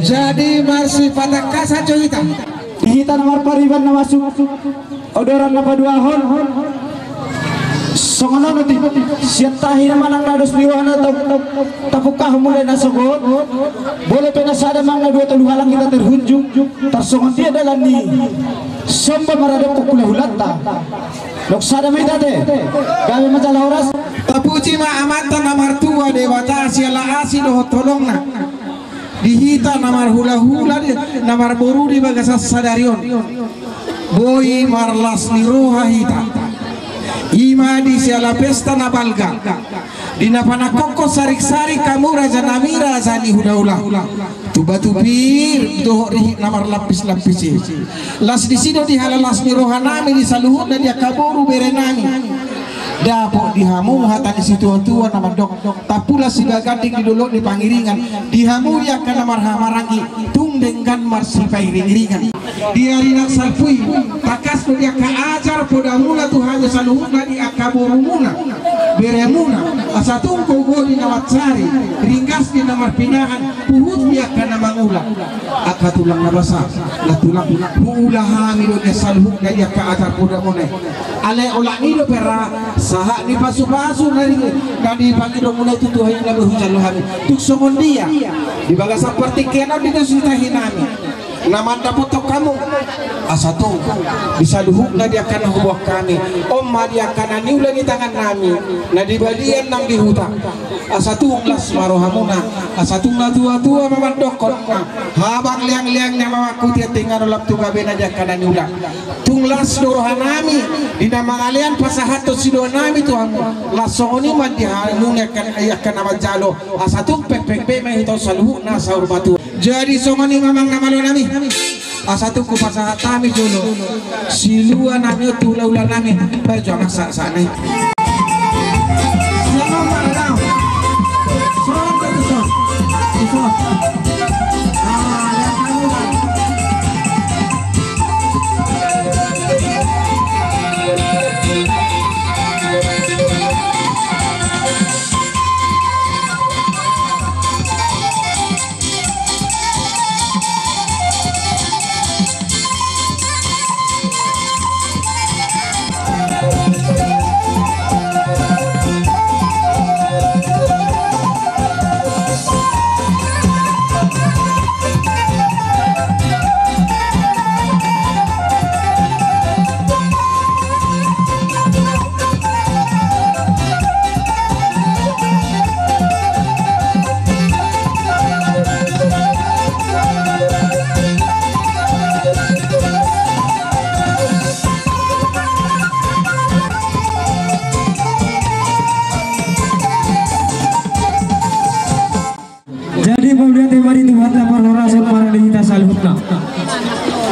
Jadi masih pada kasar cerita kita nomor pariban na masuk odoran na paduahon songono nanti siap tahi naman ang nados liwana tapukah mulai nasogod boleh penasada mang na dua halang kita terhunjung tersongon dia adalah ni somba marada pukul hulata loksada may date kami majalah oras tapuji ma amatan namar tua dewata siala asido tolong na dihita namar hula-hula namar boru di bagasa sadarion boy marlas ni roha hita ima di siala pesta nabalga di napana koko sarik-sarik kamu raja namira zani hula-hula tuba-tubir doh namar lapis-lapis las di sini di halalas ni roha nami di saluhut dan dia kaboru berenami dapok dihamu hatani situa-tua nama dok tapula sibagading di dulu di pangiringan dihamu ya kana marhamarangi tung dengan marsipai ringan dia rina salpui takas dia ka ajar poda mula Tuhan saluhuna di akaburumuna beremuna asatung kogo di nawacari ringgas di namar pinahan puhut dia kana mangula akatulang nabasa latulang uulaha milo dia saluhuk dia ka ajar poda mune ale olah ilo pera saha ni pasu-pasu nadi pagi dong mulai tutu hayu na berhujan lohami tuk songon dia di baga seperti kena di susitahin nami nama daputok kamu asatu bisa duhuk na dia kana hubah kami omma dia kana niula di tangan nami na di balian nang di hutan asatu nglas marohamuna asatu na tua-tua mamandokon habang liang-liangnya mamaku dia tinggal dalam tugabe na dia kana niula tunglas dorohan nami di nama kalian pasahat to sido nami Tuhan lasoni man dihamunya kan ayakan nama jalo asatu pek-pek mah itu saluhu na sahur batu jadi songoni mamang nama lo nami asatu ku pasahat kami dulu silua nami tula-ula nami perjuangan sana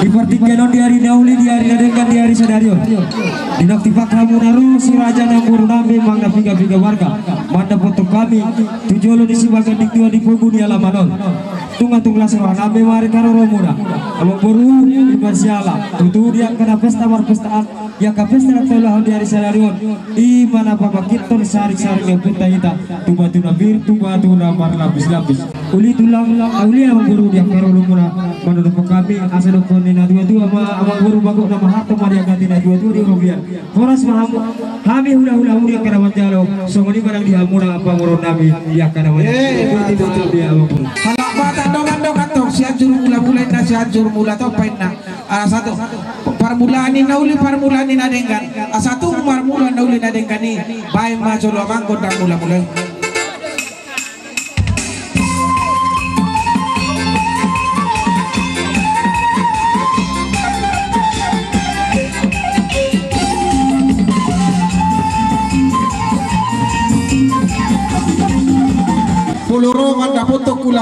di pertigaan di hari nauli di hari nadengan di hari sadario di nakti pakramu naru si raja nambur nami mangda piga-piga warga manda potong kami tujolo di sibagan di tua di pugu di alamanon tunga-tungla serah nami mari karo romuna amang boru di Marsiala tutu dia kena pesta marpestaan yang ka pesta telah di hari sadario di mana bapak kiton sarik-sarik yang peta hita tuba-tuna bir tuba-tuna mar lapis-lapis uli tulang uli amang boru dia karo romuna menurut kami asal na dua-dua amang guru bagok nama harta maria ganti na dua-dua di Robian horas mahamu kami hula-hula mulia kana manjalo songoni barang dihamura apa ngoron nami ya kana manjalo dia amang halak mata dong atau siap juru mula-mula na siap juru mula atau pain na satu parmulani nadengan satu parmula nauli nadengan ni baik majolo amang godang mula-mula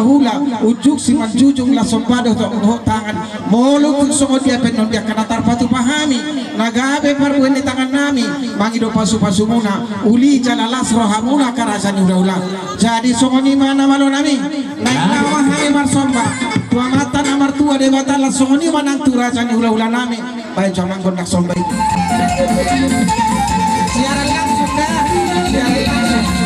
hula ujuk si manjujung la sompado to tangan molu songo dia penon dia kana tarpatu pahami nagabe parbuene tangan nami mangido pasu-pasumuna uli jalalas rohamuna karasani ulah jadi songo ni mana malo nami naik nama hai marsomba tua mata namar tua dewata la songo ni manang turasani ulah nami baik jangan kondak somba itu siaran langsung dah siaran langsung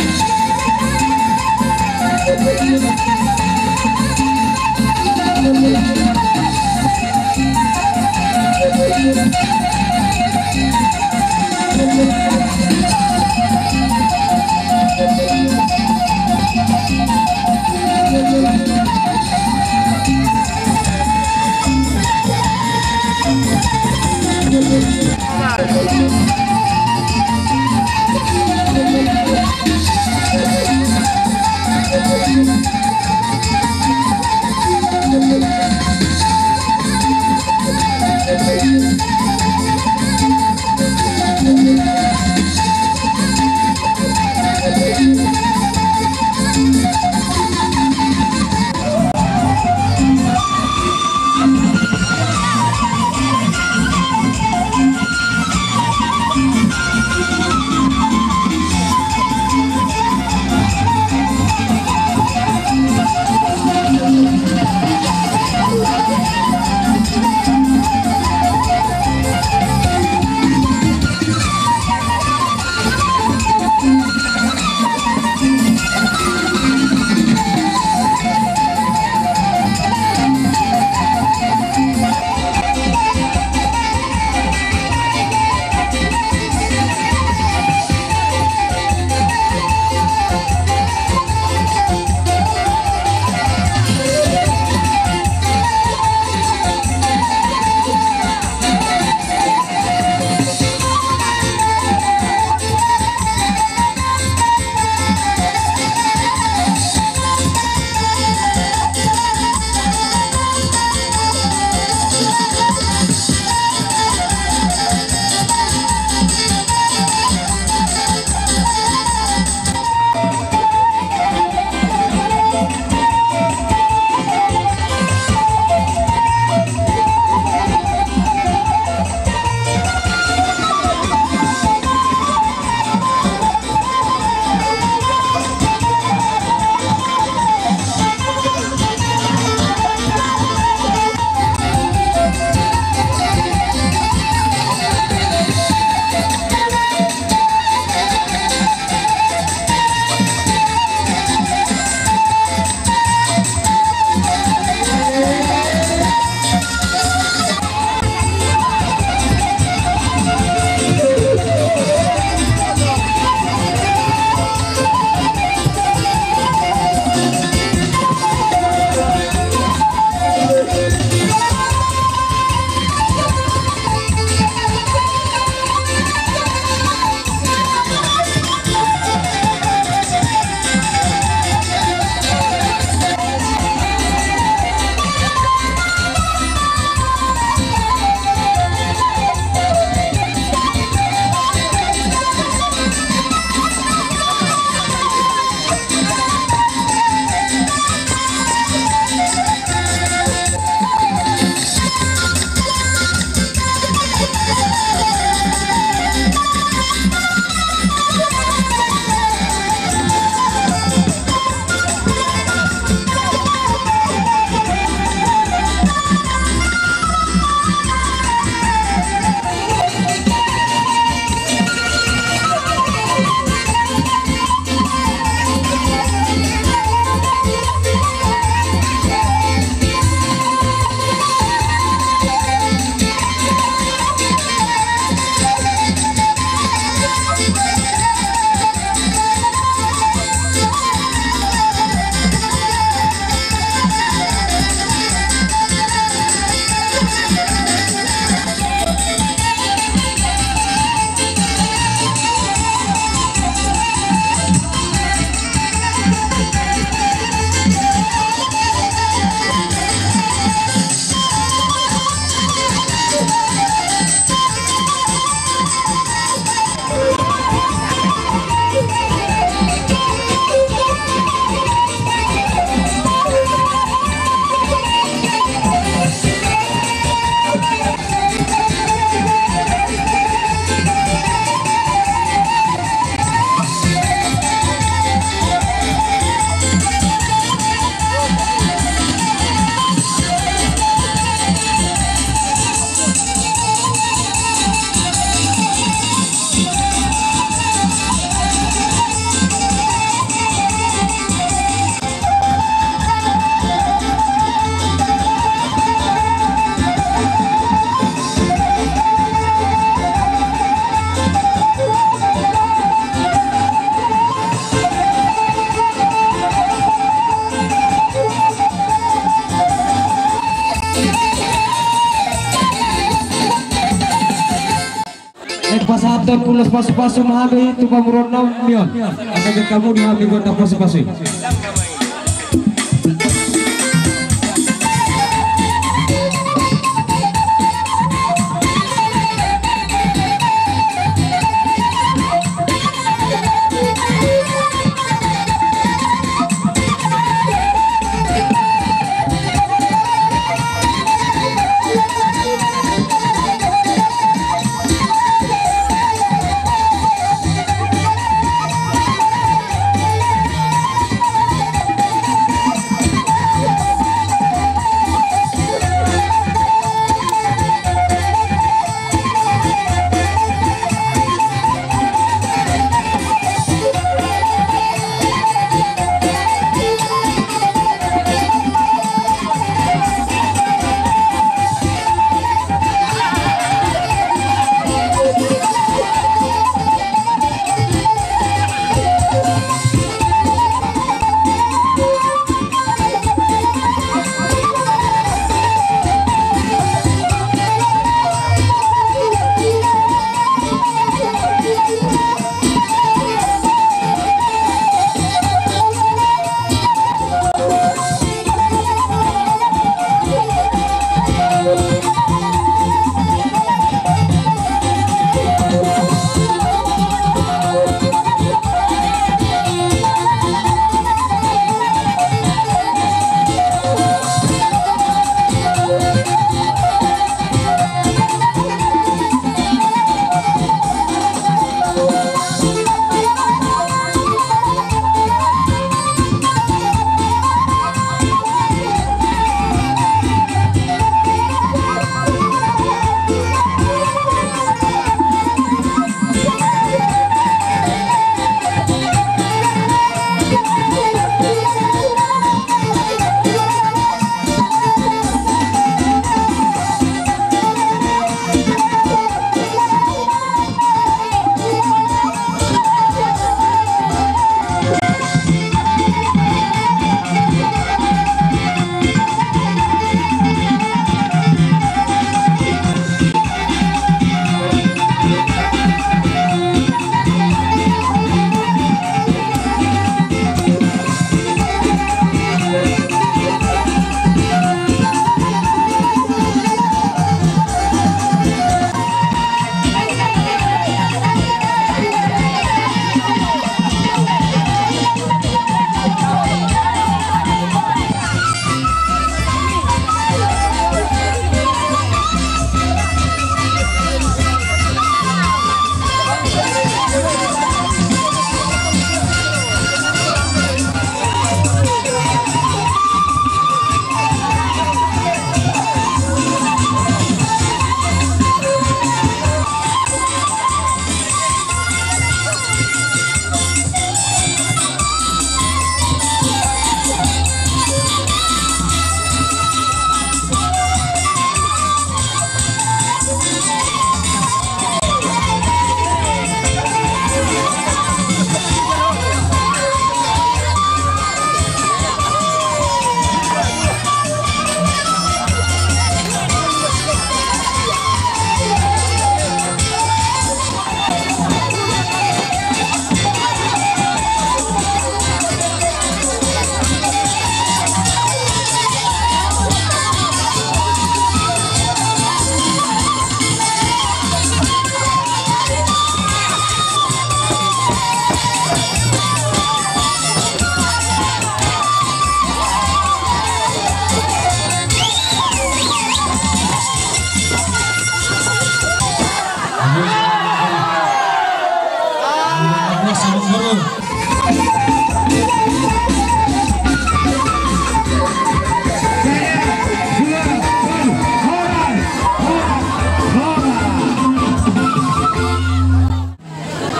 Tonton pulas pasu-pasu mahami tu pamuron mion. Akan kamu dihami gota pasu-pasu.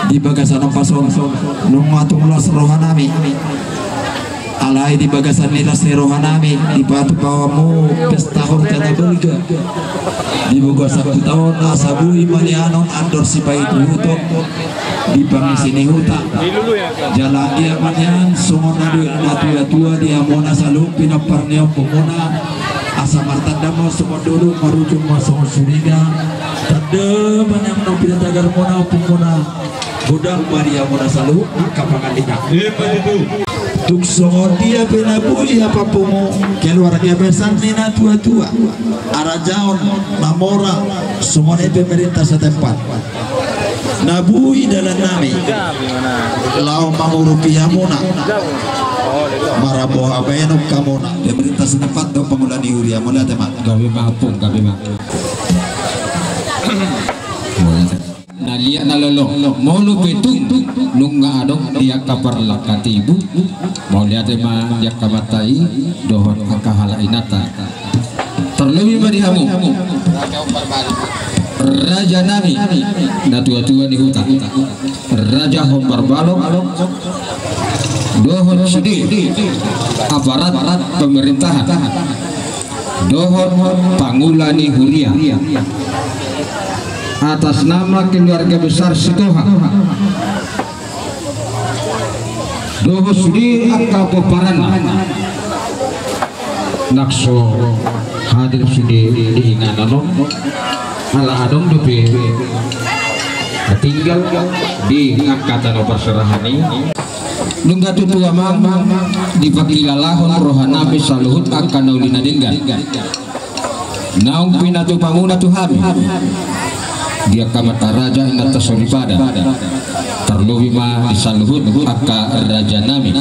di bagasan ang pason nung matunglas rohanami alay di bagasan nila si rohanami di patupawa mo pestahon tanabulga di bagasan tahun asabuhi malianon andor si pait hutot di pangisini huta jalan dia manyan sungon adu natua-tua dia mona salung pinaparniong pemuna asa martanda mau semua dulu marujung masuk suriga tanda banyak no pila tagar mona pumona godang Maria mona salu kapangalina tuk songon dia penabuli apa pumu keluarga besar nina tua-tua arajaon namora semuanya pemerintah setempat nabui dalam nami lau mau rupiah muna maraboh apa yang kamuna pemerintah setempat do pengulan diuria mulai teman gawe mapung nalia nalolo mau lu petung nung nga adong dia kapar lakati ibu mau lihat emang dia kamatai dohon akahala inata terlebih madihamu raja nami na tua-tua di hutan raja hombar balok dohon sedih aparat pemerintahan dohon pangulani huria atas nama keluarga besar Sitoha dohon sedih angka peparana nakso hadir sedih diinganan ala adong dupe tinggal di angkatan perserahan ini nungga tutua mama dipakilalahon rohana besaluhut akan naulina denggan naung pinatu pamuna tuhami dia kamata raja inata soripada terluwi ma disaluhut akka raja nami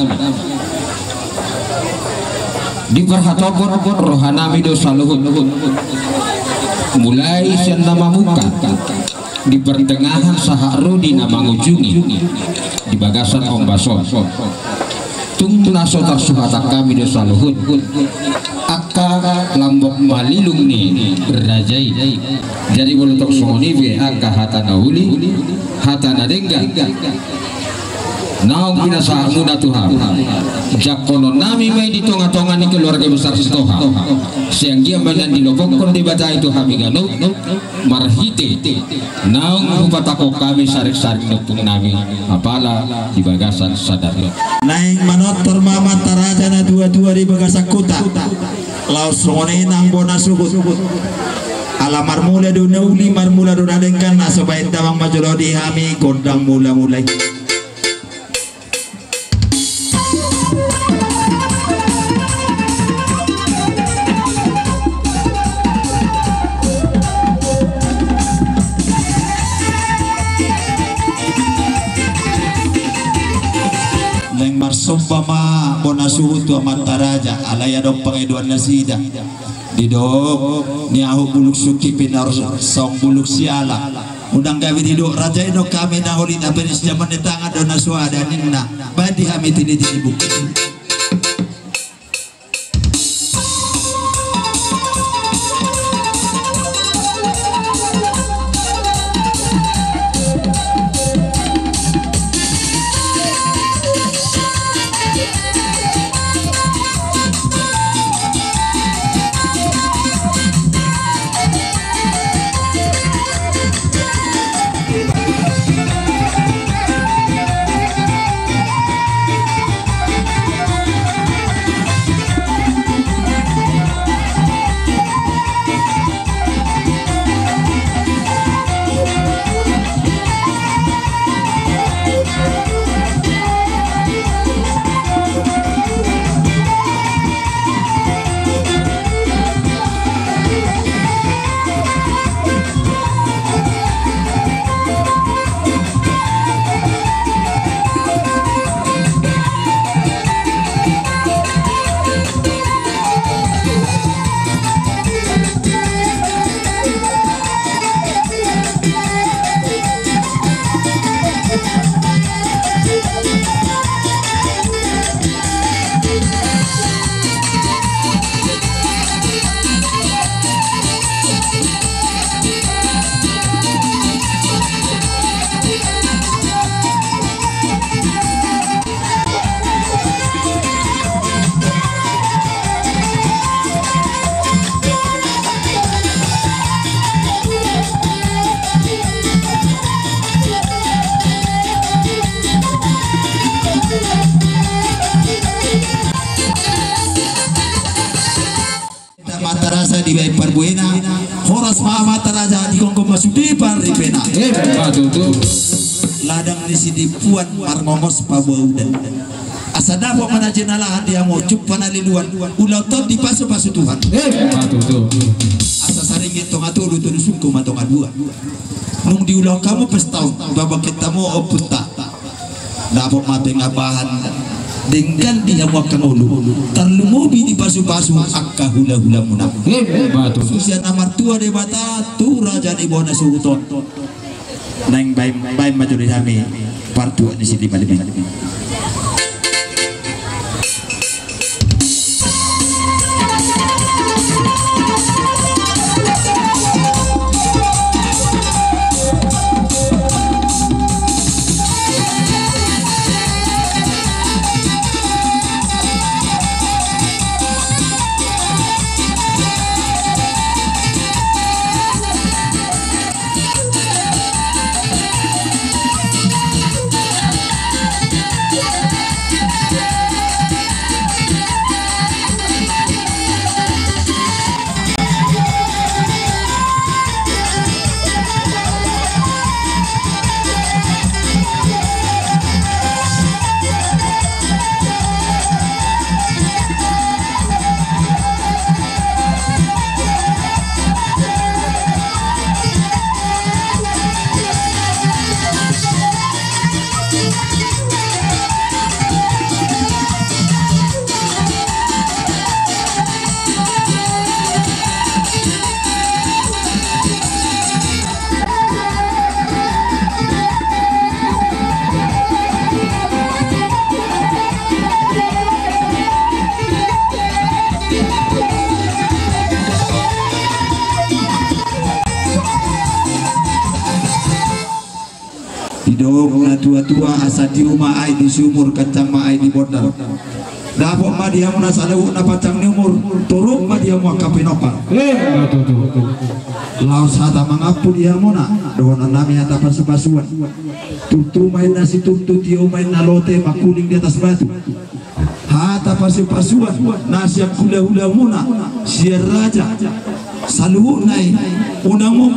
diperhatokon rohanami do saluhut mulai sian nama muka di pertengahan saharu di nama ngujungi di bagasan ombason tung naso tersuhata kami dosa luhut akka lambok malilung ni rajai jadi bolotok songoni be akka hatana uli hatana dengga naung pinasa muda Tuhan jakono nami mai di tonga-tonga ni keluarga besar Sitoha siang dia banyak di lobokon di bata itu hamigano marhite naung upatako kami sarik-sarik nupung nami apala di bagasan sadar naing manotor mama taraja na dua-dua di bagasan kota laos songone nang bona subut ala marmula do nauli marmula do nadengkan nasobait tawang majolodi hami kodang mula-mulai sumpama bona suhu tu amat taraja alaya dong pengeduan nasida di dok ni ahu buluk suki pinar song buluk siala undang gawe di dok raja ino kami na holit apenis zaman di tangan dona suada ningna badi hami tini ibu tarasa di baik parbuena horas mama taraja di kongko masudi paripena ladang di sini puan marngongos pabaudan asada po mana jenala dia mau cup panaliluan ulau tot di pasu Tuhan asa saring itu ngatulu tu sungku matong adua nung di ulang kamu pestau babak kita mau oputa dapat mati ngabahan dengan dia wakang ulu terlumubi di pasu akka hula munak susia namar tua de bata tu raja di bona suruton nang baim majuri kami partu di sini balik tua asa di rumah ai di sumur kacang ma ai di bodar dapat ma dia muna salau na pacang ni umur turuk ma dia mu kapinopal laos hata mangapu dia muna doana nami hata pasapasuan tutu main nasi tutu tio main nalote makuning di atas batu hata pasapasuan nasi yang hula muna siar raja saluhu nai unang mo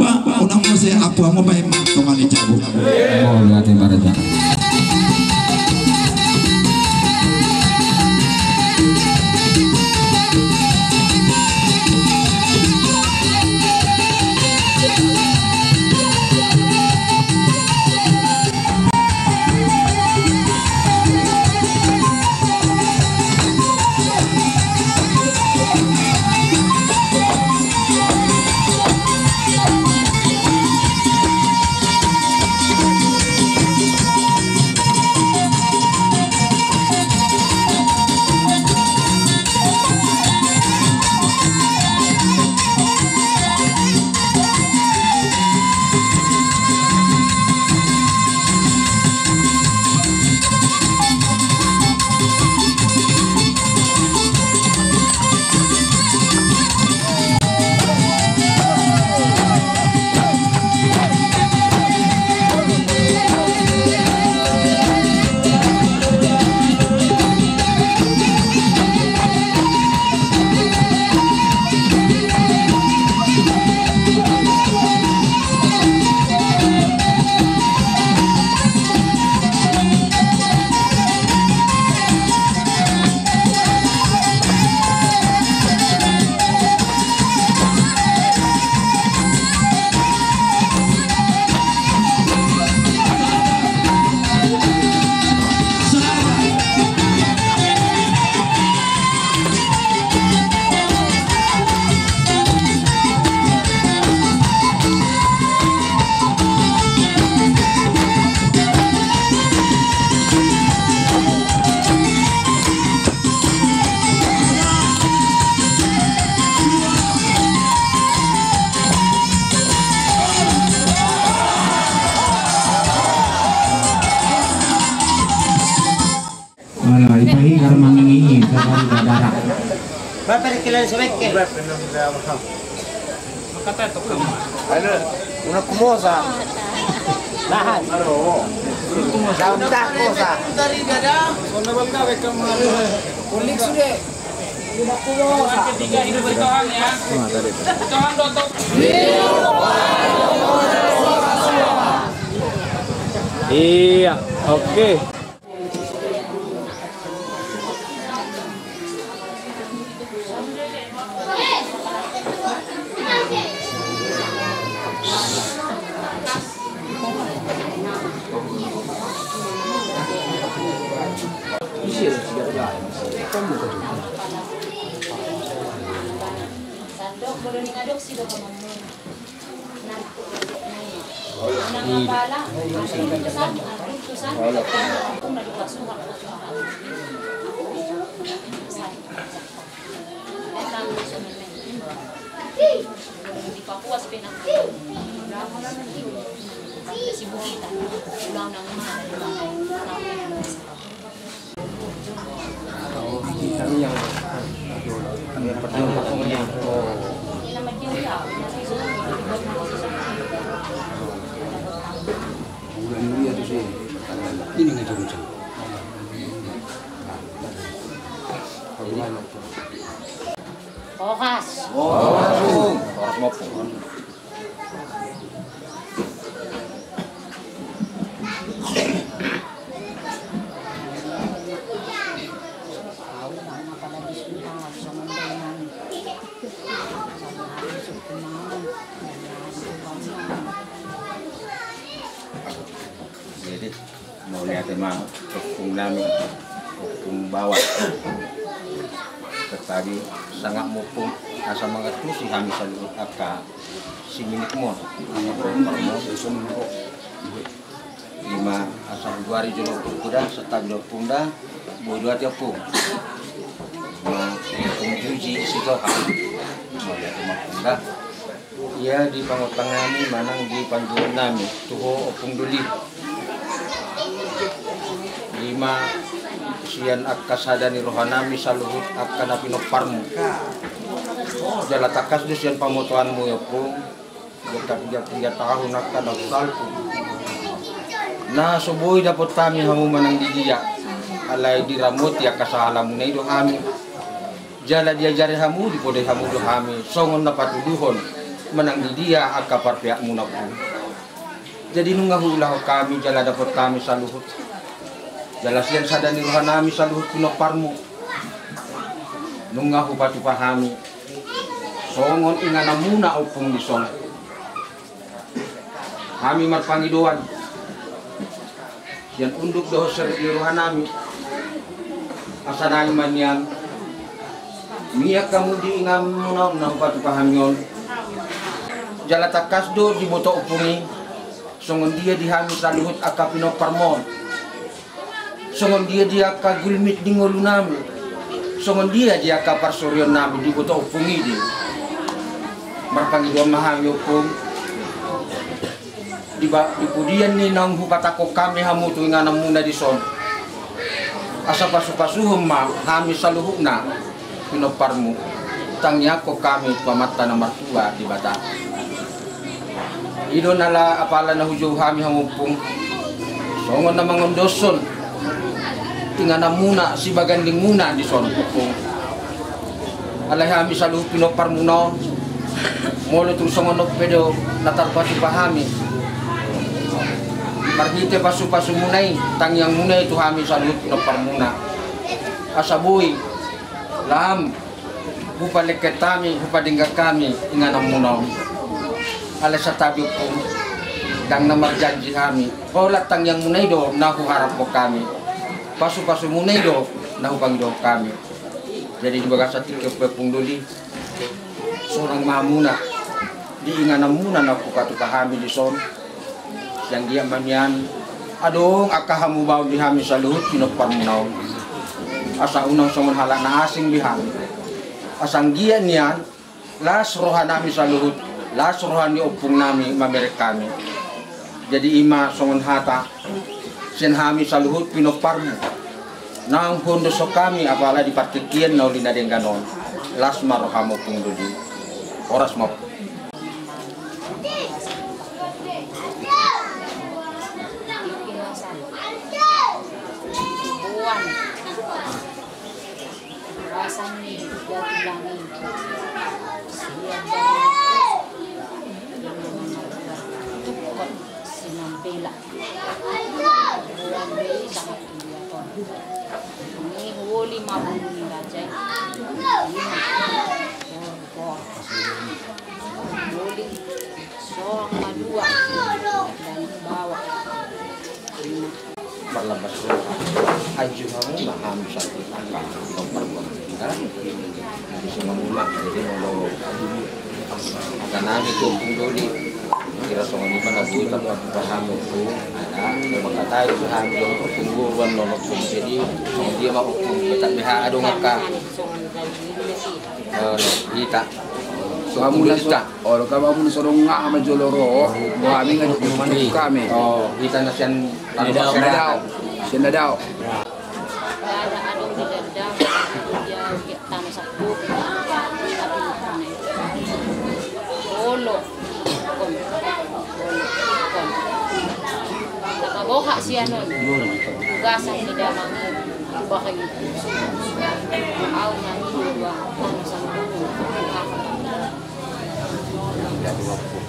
saya apa mo ba tongan ni jago oh lihat baraja ipahi karmangingi sekali darah. Berapa kilo sebek ke? Makata to kamu. Ano? Una kumosa. Lahat. Daun dah kumosa. Dari dada. Sonda balga bekam. Kulik sude. Iya, oke. Boleh ngaduk sih dok kamu. Nang pala, tusan, aku na dipasok ako. Di Papua pinang. Si Bukita, ulang nang mana, Kami yang perjuangan aku yang ini nggak jauh. Okas. Harus maupun. Jadi mau lihat emang kung namin kung bawah tetapi sangat mupung asa mga tusi kami sa luot aka siminik mo lima asa buari julo kuda sa tagdo punda bodo at yapo kung juji sito ha mau lihat emang punda ia di pangutang namin manang di panjuan namin tuho opung duli lima siyan ak kasada ni rohanami sa luhut at kanapinoparmo jala takas do siyan pamotuan mo yapong tiga tahun ak kanagsalpo na suboy dapat kami hamu manang didiya alay diramot ya kasala mo na ito kami jala diajari hamu di pode hamu do kami songon na patuduhon manang didiya ak kaparpiak mo na po jadi nung ngahulaw kami jala dapat kami sa luhut jala siyan sada ni rohanami sa luhut pinoparmo nung nga hupatu pahami songon ingana muna upong lison kami marpangiduan siyan unduk doho seri rohanami asanay man yan miyak kamu di ingam muna na hupatu pahamyon jala takas do di boto upungi songon dia dihami sa luhut aka pinoparmo songon dia ka gulmit di ngolu nami songon dia ka parsoryon nami di buto upungi di marpangiduan mahami upung di pudian ni nang hupatako kami hamutu nga muna di son asa pasupasuhum ma kami sa luhuk na pinoparmo tangya ko kami pamata na martua di bata ido nala apala na hujo kami hamupung songon na mangondoson tingana muna si baganding muna di son pupung alay hami sa luhuk pinoparmuno molo tung songonok pedo natarpati pahami marhite pasu-pasu munay tangyang munay itu hami sa luhuk pinoparmuna asabuy lam hupaleket kami hupadinggak kami ingana muno alay sa tabi pung dang namarjanji kami holat tangyang munay do nahuharap po kami pasu-pasu munay do nahupangido kami jadi di bagasa tikep pepungduli seorang mamuna di ingana muna na pukatu kahami di son yang dia manyan adong akahamu bau di hami sa luhut pinoparmunaw asa unang songon halak na asing bihami asang gian niyan las rohanami sa luhut las rohani opung nami mamerek kami jadi ima songon hata senhami sa luhut pinoparmu nang hondo so kami apala di partikian na ulina den ganon las marohamo pung dudi oras mo buwan rasan ni tulangin. Siya tukot sinampila. Buwan beli sama tuliaton. Ini huli mabung ni Rajay. Huli seorang madua dan bawa. Berlepas aju kamu maham satu angka nomor berapa semua mulak jadi mau karena itu dulu kira soal ini pada buat tempat paham itu ada maka tahu paham itu tungguan nolok jadi dia mau tak BH ada ngaka kita kamu nasa, or kamu sorong nga ama joloro, kami nga kami. Oh, kita nasian Sinadaw. Sinadaw. Ada adong di dadam, dia tanah sapu, olo, kon, nakaboka siya nun, tugasan ni damang bakay ito, aw na hiwa, tanah sapu,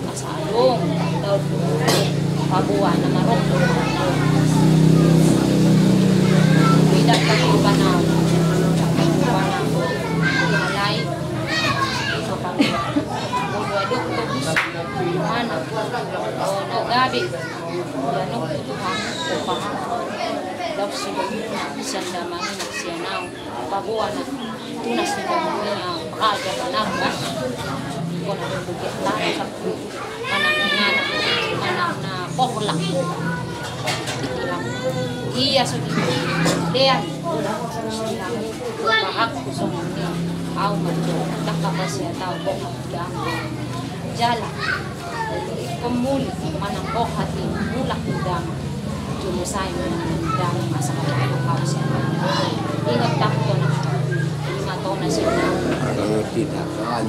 kasalong, daw pabuwa na marok. Tidak tahu panau, malay, ito pang buwadok to mana, o nagabi, yan o tutuhan, upahang, daw siya damangin at siya nao, pabuwa na, tunas na damang niya, pakagya pa nabas, kung nabibigit tayo sa manang na poklak. Iya sudah lihat bahak kusong ni aw madto takapasya taw bokak dam jalan pemuli manang hati mulak dam jumusay dam asa kapasya ingat takto na 5 taon na siya Tidak kan.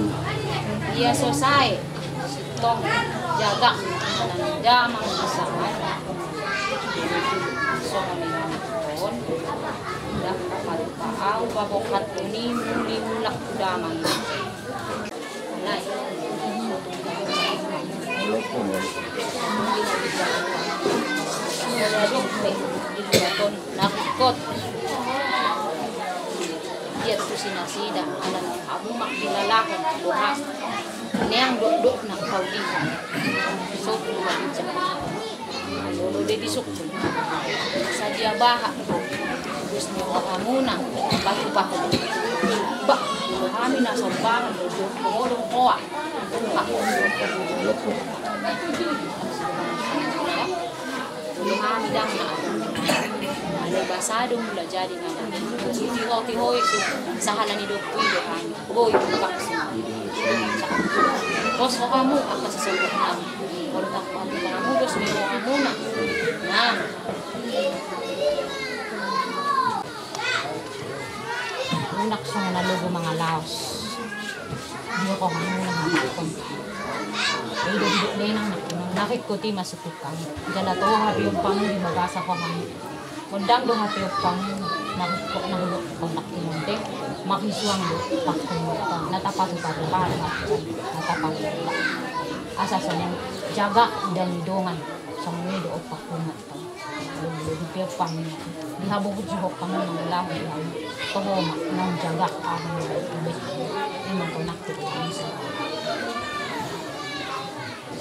iya selesai sitong jaga damang pasangan so kami yon dapat paaw babokat ini muli mulak damang nay nakikot dia tu sinasida alam abu makdilalakon buhas niyang duduk na kaulihan so kumabidya lolo de disuk sa dia baha gusto mo muna bago ba kami na sa baha lolo koa kami dang na ano basado mula jadi nga tihoy sa halan ni Doktoy kami boy baksin Pos ko kamu apa sesuatu kamu kalau tak kamu bos kamu na nah unak sa nalugo mga laos hindi ko kamu na hapon ay duduk din ang nakit ko ti masutukan dala to habi yung pang di magasa ko kami mundang do habi yung pang nakikot na hulok ko nakimunte makisuang do pakimunta natapat pa do para natapat asa sa jaga dan dongan sa mga do pakunat to lumpia pang dihabog ko pang ng lahi to ng jaga ang ibig imong konakto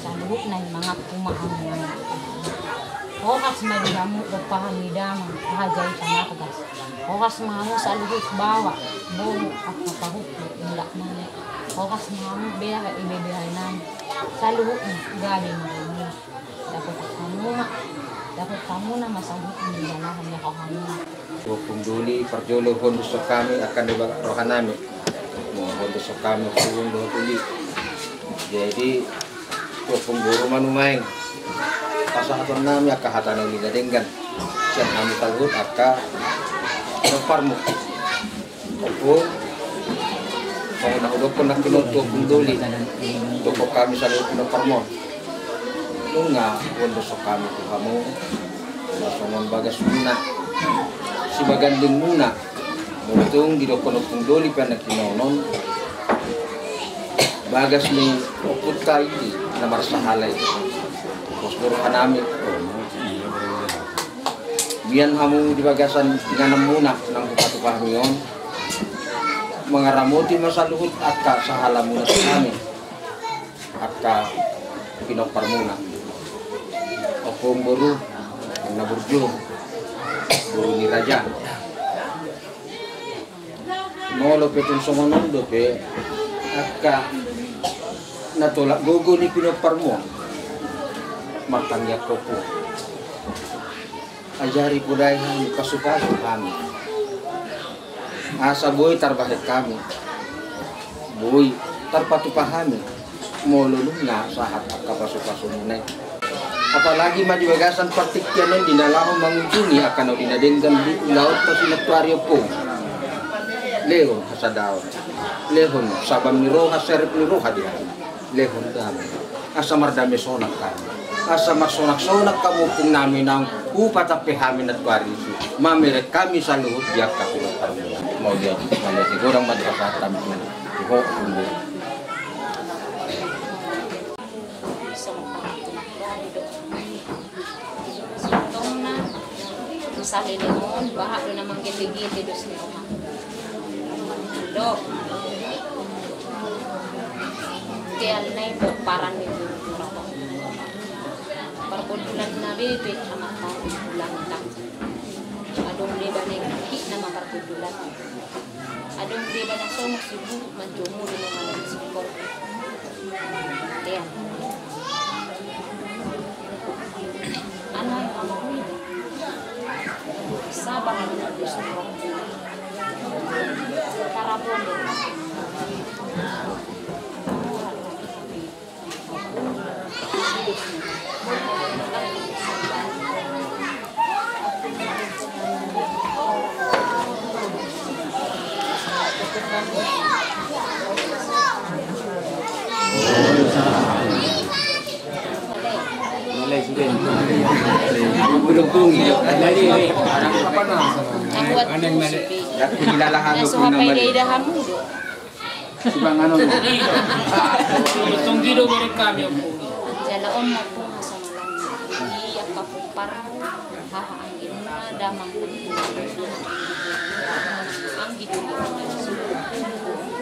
sa lubuk na mga kumahang mga okas madihamu pagpahamidama hajay panakagas okas mahamu sa lubuk bawa buo at kapahuk nila na okas mahamu bera ibebehay na sa lubuk na gabi mga dapat kamu na masahut ang nilalahan niya kahamu Kung duli parjolo hondos sa kami akan dibaga rohan namin hondos sa kami kung duli jadi kung guru manumain pasahaton nami akahatan ng ligadenggan siya kami tagut aka parmo kung nahulog ko na kinutok kung duli tukok kami sa loob ng parmo nung nga hondos sa kami kamu nasunong bagas muna si baganding muna untung di dokon doli panak kinonon bagas ni oput kai namar sahalai bos guru anami bian hamu di bagasan nganam muna nang bupati Pahmion mengaramuti masa luhut akka sahala muna kami akka pinopar muna opung guru na burjo guru ni raja molo petun songonon dope akka natolak gogo ni pinopar mo matangya kopo ajari budaya kami kasukasu kami asa boy tarbahet kami boy tarpatu pahami molulung na sahat akka pasukasu munay apalagi madi bagasan partikyanon di dalam mengunjungi akan dinadenggan di laut pasinatuario po lehon hasadaw lehon sabam ni roha serip ni roha dia lehon dami asa mardami sonak kami asa marsonak-sonak kamu pung namin ang upatapi hamin at warisi mameret kami sa luhut diak kapilot kami mau dia malati gorang madrasah kami iho kumbu Sali lemon, bahak do namang giti-giti dos ni Oma. Dok. Tial na ito, parang ito. Parpudulan na bebe, amatang ulang tak. Adong liba na ikaki na maparpudulan. Adong liba na song sibu, manjumo din ang malang sikor. Tial. Ano yung amoy? Sabar na gusto ko. Karabon.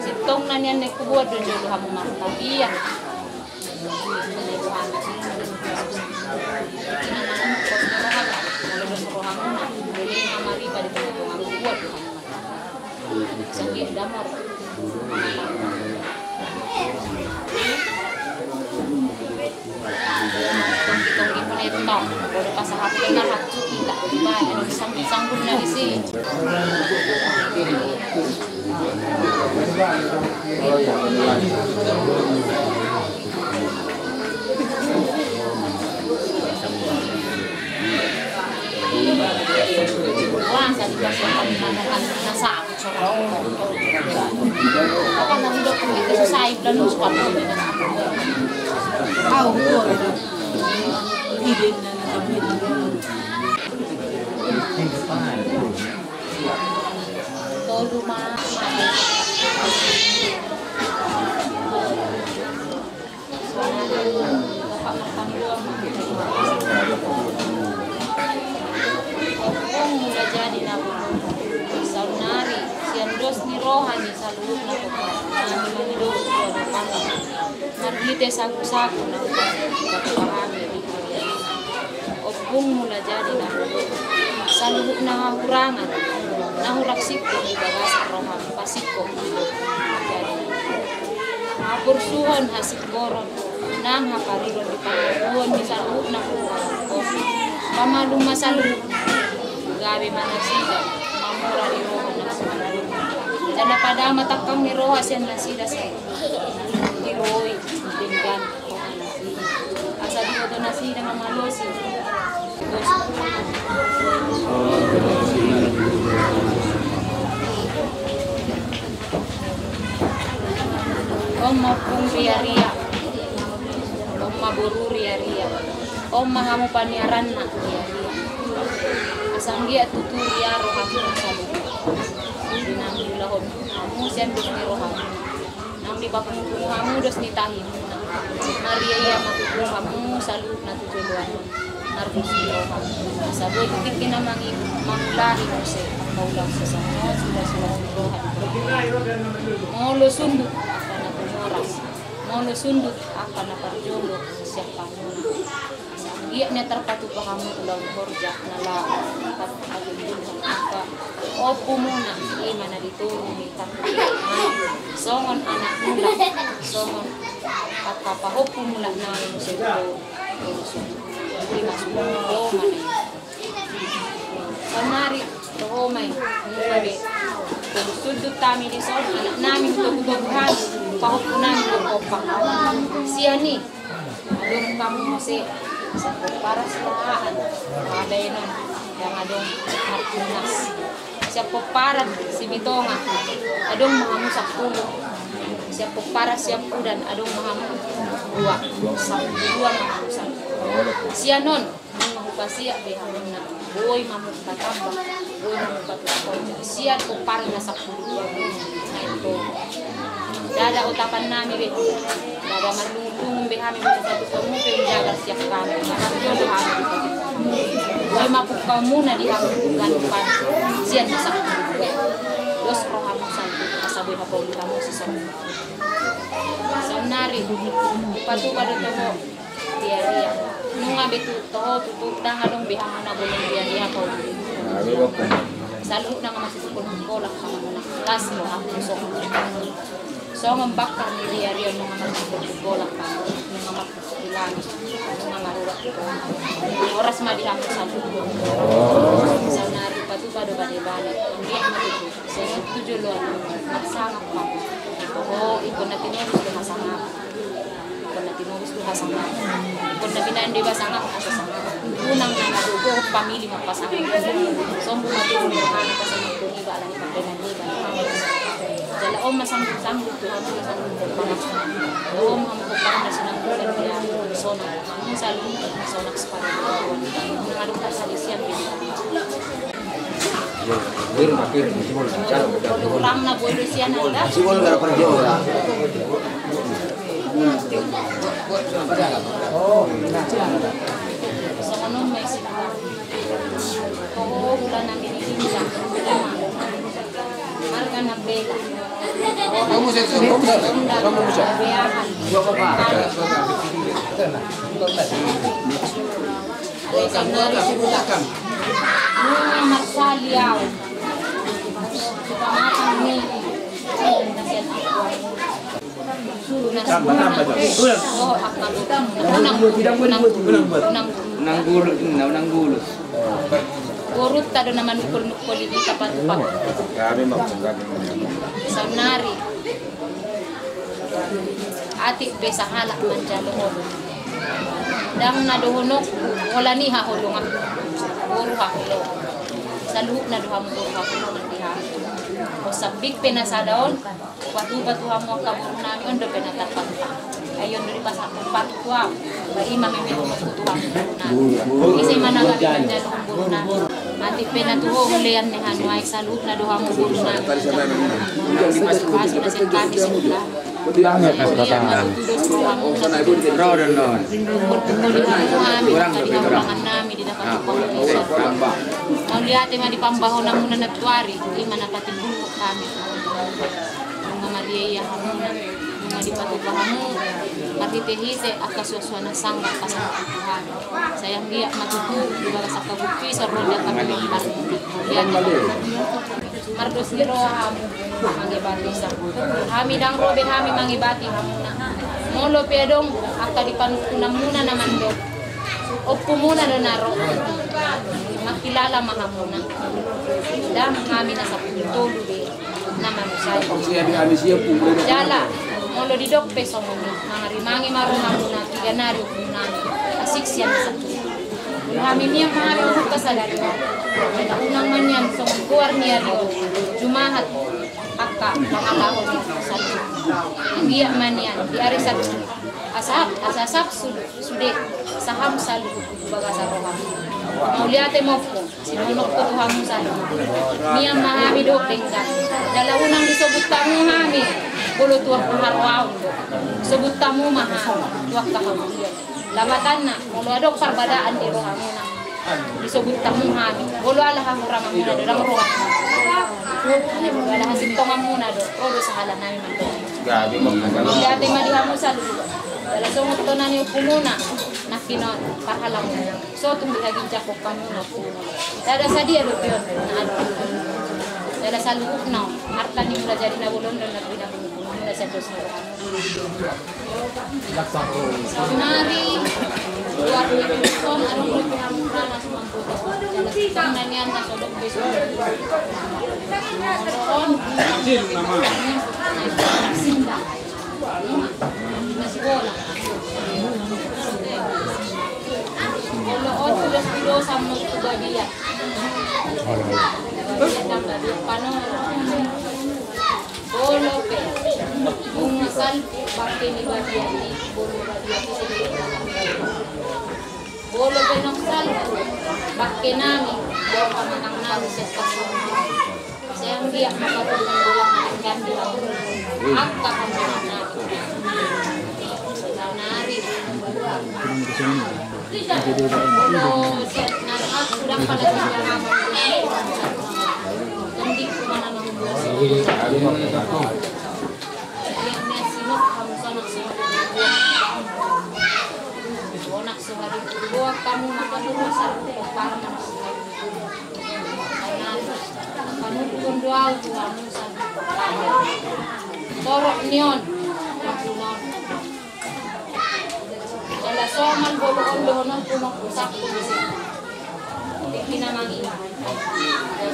Sitong na niyan nagkubuha doon yung luha mo martabiyan. Wah, sa dikasih pagmanakan nasa ako sa raw. Ako nang hidup ko dito sa side lang ng squad ko din na ako. Hidin na namin. Todo mula jadi nama Saunari siandos ni rohani saluhut na kami mangidot ko na pangit margite saku-saku na pagpahami opung mula jadi nama saluhut na hahurangan nahuraksiko di bagasan rohani pasiko jadi hapursuhon hasik boron nang hapariron di pangabuan di saluhut na pamalung masaluhut gabi manasida mamura di roha na sumanalo dala pada matakam ni roha siya nasida sa tiroy dinggan asa di ko nasida mamalosi Oma pung ria-ria Oma buru ria-ria Oma hamu paniaran na ria-ria Sanggi at tuturi aro kami sa lupa. dahon musian dos ni roham nang di papungkung hamu dos ni tahim Maria ya matutu hamu salut na tujuan nardos ni roham saboy titik na manglahi mo se kaulang sa sanyo sudah roham molo sundut akan na pumoras molo sundut akan na parjolo siapa iya na terpatu pa kamu ulang horja na la pag-agundin ka opo muna ima na dituro ni songon anak mula songon kapahopo mula na mo sa ito hindi masukong sanari tohomay ngabi sudut kami di son anak namin tugtugan pahopo namin opang siya ni adong kamu masih para selahan ada nun yang adong martinas siapa para si bitonga adong mahamu saktulo siapa para siap udan adong mahamu dua mahamu sak siya nun mahupasiya behamuna boy mamu katamba boy mamu katamba siya ko para na saktulo ito dada utapan namin be dada marlung behami mo sa kamu penjaga siap kami makasyo behami boy mapukaw muna di hamugan pan siya na saktulo dos rohamu santo asaboy hapaw kamu si sonari ipatupa do mo dia nung nga betu toho tututang anong behamo na bulong dia hapaw salut na nga masisipon ko lang kama na las mo ako so ang bakar ni dia nung nga masisipon ko lang kama nung nga makikilan nung nga marurak oras madihamo salut sa nari patupa do bali-bali hindi ang matitu sa tujulo magsangap pa ikon na tinurus do masangap ikon na tinurus do masangap ikon na binaan di ba sangap unang na nadugo pamili magpasangap so bumatulong ano kasi magtuniba alam ipagdananiba dalaom masanggup-sanggup tuhan mo masanggup dalaom hamukupang na sinanggulan niya sonak yung salong sonak sa parang mga lupa sa lisyan kurang na buhay lisyan anda siguro gara para jauh sa kanong may siguro oo bulan na minihimsa marga na bela kamu bisa Nung marsaliaw Sukamatang ni Nasiyan ako Unang gulo. Gurut tado naman nukul-nukul ini kapan-kapan Saunari Atik besa halak manjalohon Dang nadohonok wala ni hahulong ako Guru hahulong Saluhuk na duha mo guru hahulong nandiha O sabik penasadaon Batu-batuha mo kaburo namin Ondo penatapan Ayon dari pasang patuha Ba ima memero magtutuha mo guru namin Kasi managabi manjalohon guru namin Atik penatuho ulian ni Hanuay Saluhuk na duha mo guru namin Paso na siya kami simula Banget mas batangan. Raw dan non. Mau lihat di pambahon na muna natuari, ima napatibulok kami. Mga Maria ya hamuna, mga di patubahamu, marhitehise akaswaswa na sangga pasang Tuhan. Sayang dia matutu di bawah sakabupi sa roda kami lompat. Lihat mardos ni roham mangibati sa kami dang robe kami mangibati hamuna molo pedong akka di panukuna muna naman do oppo muna na naro makilala mahamuna dam kami na sa putolo be naman usay jala molo di dok peso mo mga rimangi marunamuna tiganaryo muna asiksyan sa kami niya mahami usap kasadari unang man yan so kuwar niya rin jumahat akka pangalahon sa iya man yan diari sa asasap sude saham salu baga sa roham mauliate mo po Sinunok ko tuha mo sa niya mahami do penggan. Dala unang disebut tamu hami. Bolo tuwa harwaw. Sebut tamu maha tuwa ka hami. Lamatan na mulo adok parbadaan di rohamo na. Disebut tamu hami. Bolo ala hamura mamuna do lang ruwak. Wala hasintong muna do. Odo sa halan namin man. Grabe magkagawa. Hindi ate madihamu sa lulo. Dala sumot to na niyo pumuna. Nakinon pahalang so tung bihagin jakok kamu na puno dada sa dia do pion na dala sa lukuk na harta ni mula jadi na bulon dan nagbinang mula sa dos na nari luar ni son ano ko pamura na sumangko dala sa nanian na sodok beso on din naman sinda masbola Oloon tulos kilo sa mga gabiya. Bolo pe. Yung masal bakte ni gabiya ni bolo gabiya kasi bolo pe ng sal bakte namin daw kamanang namin sa kaso. Kasi ang biyak makatulong bulang ang gandi lang. Ang kakamang natin. Nari. Sudah pada hindi ko man ang onak sehari buat kamu makan satu para kamu pun doa kamu torok nion Dala soman boloon dohonon punong pusak ko bisi. Hindi naman ina.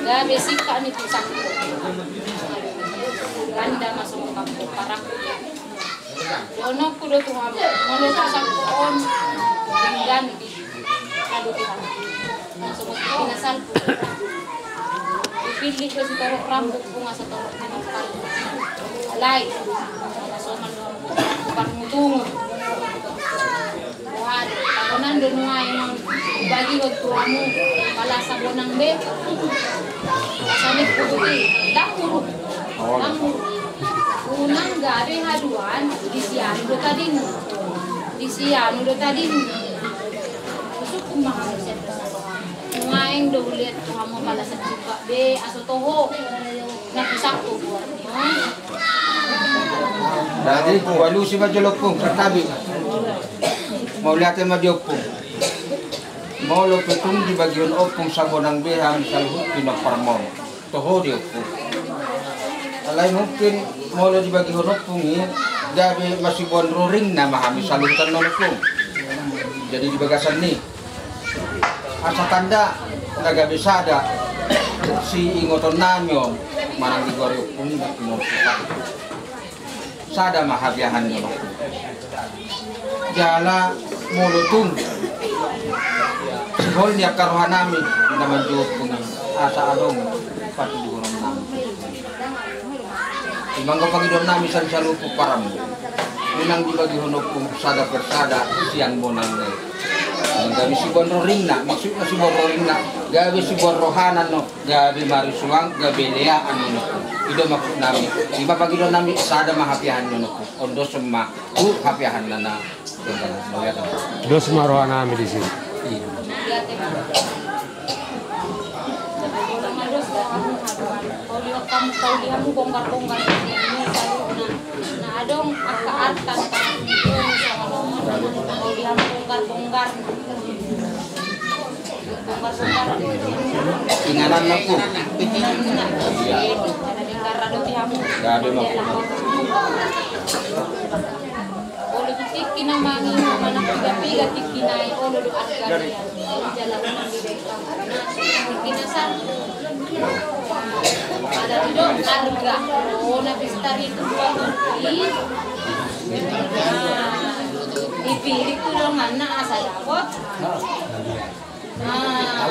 Daga basic ka ni pusak ko. Ganda masuk kampo parak. Dono ko do tuha mo. Mono pusak ko on. Tinggan di. Ado di han. Masuk ko pinasal ko. Ipili ko si torok rambut ko nga sa torok ni pal. Alay. Dala soman parmutungo. Ako nandun nga yung bagi wag tuwamu pala sa bonang be sanit ko buti damuro unang gabi haduan disiano do tadin usuk kumakas ngaing do ulit tuwamu pala sa juga be aso toho napusak ko buat Dadi walu si majolok pong katabi. Mau lihat ma diopong. Mau lo petung di bagian opong sabonang beham salhut pinaparmon. Toho diopong. Alay mungkin mau lo di bagian opong ini gabi masih bonro ring na mahami salutan no opong. Jadi di bagasan ni. Asa tanda nagabi sada si ingoton namyo manang di gori opong na pinorsukan. Sada mahabiyahan nyo. Jala mulutun. Sigol niya karuhan namin. Naman diyo kung asa adong pati di gurang namin. Imangga pagidom namin sa lupo param. Minang di bagi hunok kung sada persada siyang bonang na. Gabi si bonro ring na. Maksud na si bonro ring na. Gabi si bonro hanan no. Gabi marisulang. Gabi leyaan no. Ido maksud namin. Iba pagidom namin sada mahapihan no. Ondo sema hapihan na na. Dos maroha namin di sini. Kamu tahu dia mu bongkar-bongkar ini na adong akaartan kalau dia bongkar-bongkar inganan aku ada politik kinamangin mana piga-piga tikinai olo do argan jalan kinasan ada tidak harga na bistar itu dipilih ko lang na asa dapat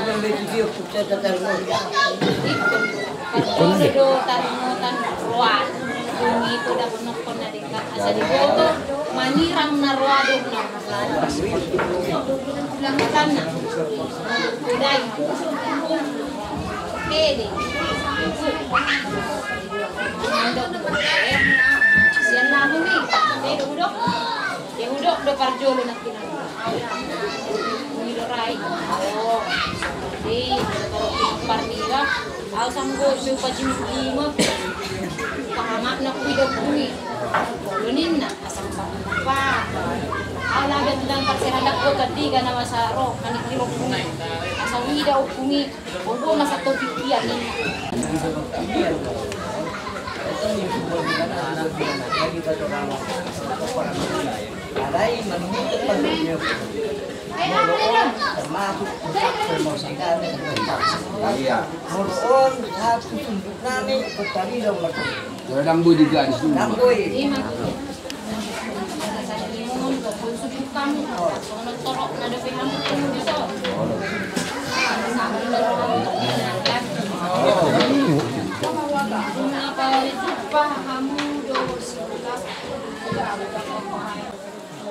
yang di video kita tatarmo kalau do tarmutan ruan kung ito dapat nokon na din ka asa di boto manirang narwado na langatan na uday pwede siyan namin udok do parjolo na niloray partida au sanggo su pajimima pahamak na kuidok bumi lunin na asang pa ala dan persehadak ko ketiga nama saro manikirok bumi asang widaw bumi ogo masa to pipian ni Alay, manungkot pa ninyo. Moroon, termasuk promosikan Moroon, hapos sundok namin, pagtali daw lagi. Lamboy di guys. Lamboy. Torok na do film dito.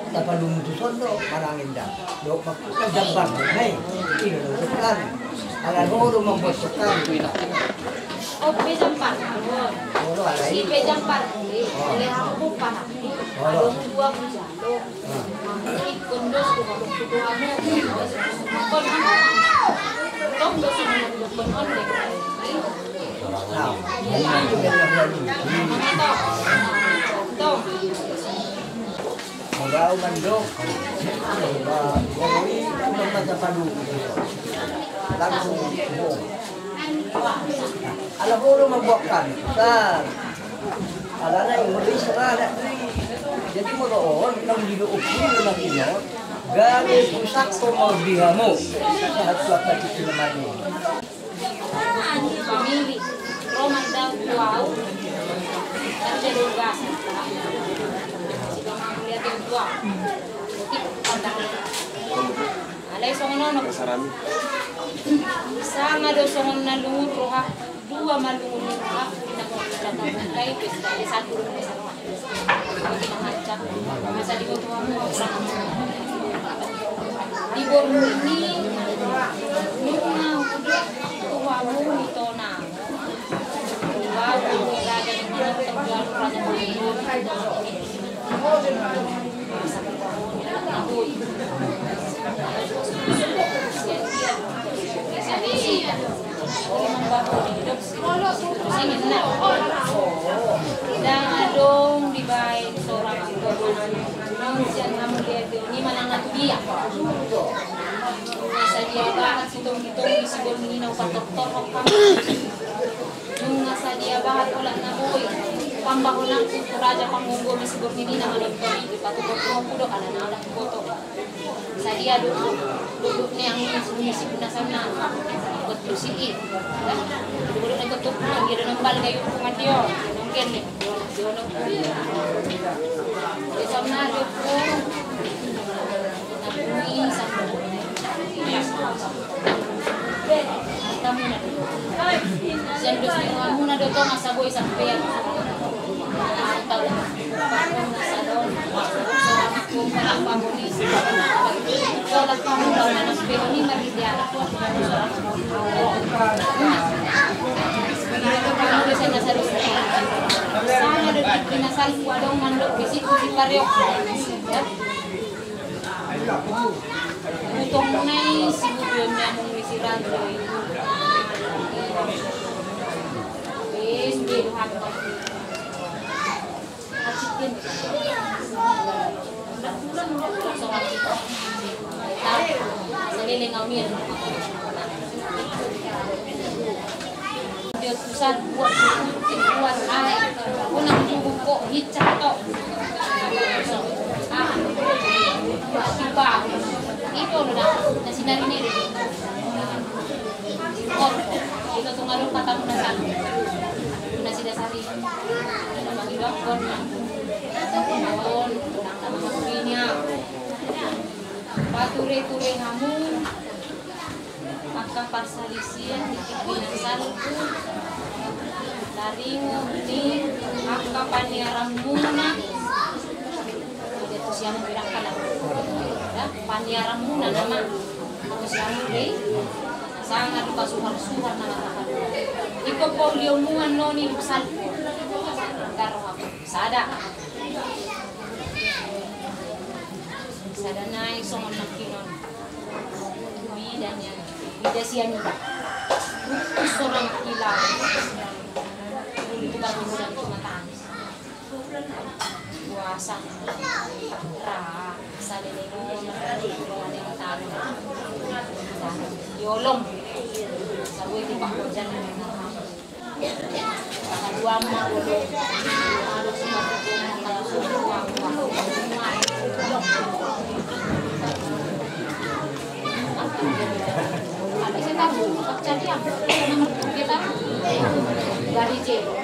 Dapat lumutusan do, marangin dah. Do magkakadambar do, may inunutukan. Alam mo, rumambosukan. Oh, pejampar. Si pejampar. Oleh aku panah. Kalau dua jalo. Kondos ko dua mo. Kon ano? Tong do sini kon on deh. Nah, itu benar-benar. Tong. Magaw mandok. Gawin ng matapalo. Langsung mo. Alam mo magbuwakan. Ala na yung malis na. Jadi mo roon, nang ginuup mo ng inyo, gamit kung sakto mo biha mo. At lapat ito naman mo. Pamili. Roman daw wow. Kasi lugas. Lihat yung wow. Alay songono no. Sama do songon na lumuro ha. Dua malumuro ha. Pinagkakatay pesta satu rumah sama. Pinangacak. Masa di bawah mo. Di bawah ini nuna tua mo ito na. Wow, raja ng mga taggal raja dan adong dibain seorang nang siang kamu lihat ini mana ngatu dia bisa dia banget hitung-hitung isi bol menginau patok-tok nung nasa dia banget ulang naboy pambangunan ku raja pangunggo misi bol ini nama dokter itu patok-tok kudo kana na foto sa dia duduk ni ang misi puna sana buat bersih dulu nagtutok na gira ng bal kayo kung adiyo mungkin ni dono isa na do ko napuni sa kamu na sendo sa muna do to nga saboy sa pera taw sa don ko para pamulis wala pa mo na nas pero ni maridia ako sana do kinasal ko adong mandok bisit si pareo utong nay siguro niya mong misiran do di luhat asikin saliling amir dia pusat buat ay unang buko hitchat to sipa itu na sinarinig ito tungalong katamu na sa na sinasari na magigakon na noon ang mga niya pature-ture hamun pagkaparsalisian dipinasal ko laringo ni pagkapaniaram muna siya mo bilang pala. Panyaram muna naman. Tapos siya mo rin. Saan nga diba suhar-suhar na matakan. Ikaw po liyaw mo ano ni Luksal. Garo ako. Sada. Sada na yung songon ng kinon. Bida niya. Bida siya niya. Gusto lang kilaw. Dito ba mo lang tumatanis. Buwasan. Ra. Sa lilino mo na yung talo. Yolong. Sabi di ba ko dyan. Pakadua mo mga ulo. Ano sa matutulong ng susuwa mo. Apa sih tahu? Jadi apa? Kita dari jero.